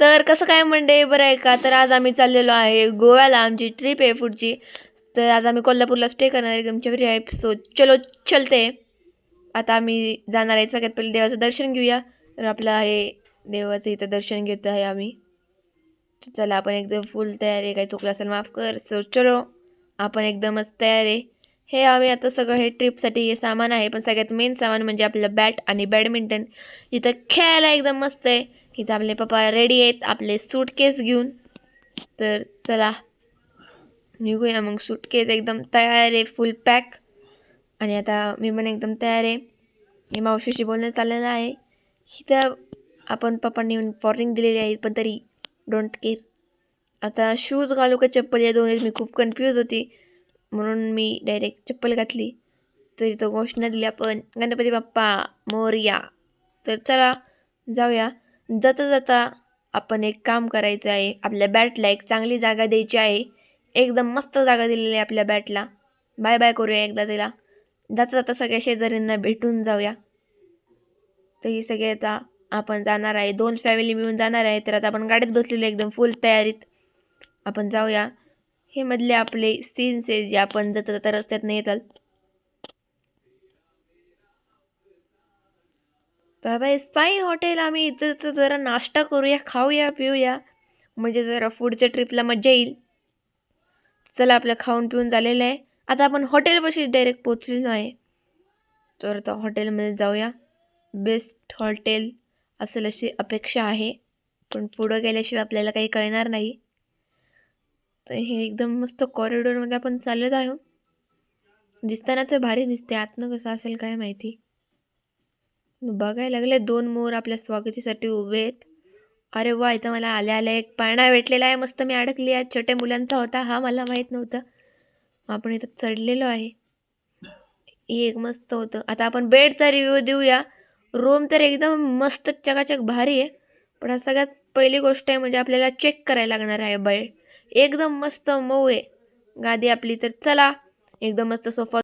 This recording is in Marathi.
तर कसं काय मंडे बरं आहे का? तर आज आम्ही चाललेलो आहे गोव्याला. आमची ट्रिप आहे पुढची. तर आज आम्ही कोल्हापूरला स्टे करणार आहे. एकदम चवरी आहे. सो चलो चलते. आता आम्ही जाणार आहे. सगळ्यात पहिले देवाचं दर्शन घेऊया. तर आपलं आहे देवाचं इथं दर्शन घेत आहे आम्ही. चला आपण एकदम फुल तयार आहे. काही चुकलं असेल माफ कर. सो चलो आपण एकदमच तयार आहे. हे आम्ही आता सगळं हे ट्रिपसाठी हे सामान आहे. पण सगळ्यात मेन सामान म्हणजे आपलं बॅट आणि बॅडमिंटन. इथं खेळायला एकदम मस्त आहे. इथं आपले पप्पा रेडी आहेत आपले सूटकेस घेऊन. तर चला निघूया मग. सूटकेस एकदम तयार आहे फुल पॅक. आणि आता मी पण एकदम तयार आहे. मी मावशीशी बोलणं चाललेलं आहे. इथं आपण पप्पांनी येऊन वॉर्निंग दिलेली आहे पण तरी डोंट केअर. आता शूज घालू का चप्पल या दोन्हीत मी खूप कन्फ्यूज होती. म्हणून मी डायरेक्ट चप्पल घातली. तरी तो घोषणा दिली आपण गणपती बाप्पा मोरया. तर चला जाऊया. जाता जाता आपण एक काम करायचं आहे. आपल्या बॅटला एक चांगली जागा द्यायची आहे. एकदम मस्त जागा दिलेली आहे आपल्या बॅटला. बाय बाय करूया एकदा तिला. जाता जाता सगळ्या शेजाऱ्यांना भेटून जाऊया. तर ही सगळे आता आपण जाणार आहे. 2 फॅमिली मिळून जाणार आहे. तर आता आपण गाडीत बसलेलो एकदम फुल तयारीत. आपण जाऊया. हे मधले आपले सीन्स आहे जे आपण जाता जाता रस्त्यात येतात. तर आता हे साई हॉटेल आम्ही इथं जरा नाश्ता करूया, खाऊया, पिऊया. म्हणजे जरा पुढच्या ट्रिपला मजा येईल. चला आपलं खाऊन पिऊन झालेलं आहे. आता आपण हॉटेलपाशी डायरेक्ट पोचलेलो आहे. तर आता हॉटेलमध्ये जाऊया. बेस्ट हॉटेल असेल अशी अपेक्षा आहे. पण पुढं गेल्याशिवाय आपल्याला काही कळणार नाही. तर हे एकदम मस्त कॉरिडॉरमध्ये आपण चालत आहोत. दिसताना तर भारी दिसते. आतनं कसं असेल काय माहिती. बघायला लागले 2 मोर आपल्या स्वागतीसाठी उभे आहेत. अरे वा! इथं मला आल्या आल्या एक पाळणा भेटलेला आहे. मस्त मी अडकली आहे. छोट्या मुलांचा होता हा मला माहीत नव्हतं. आपण इथं चढलेलो आहे. हे एक मस्त होतं. आता आपण बेडचा रिव्ह्यू देऊया. रूम तर एकदम मस्त चकाचक भारी आहे. पण सगळ्यात पहिली गोष्ट आहे म्हणजे आपल्याला चेक करायला लागणार आहे बेड. एकदम मस्त मऊ आहे गादी आपली. तर चला एकदम मस्त सोफा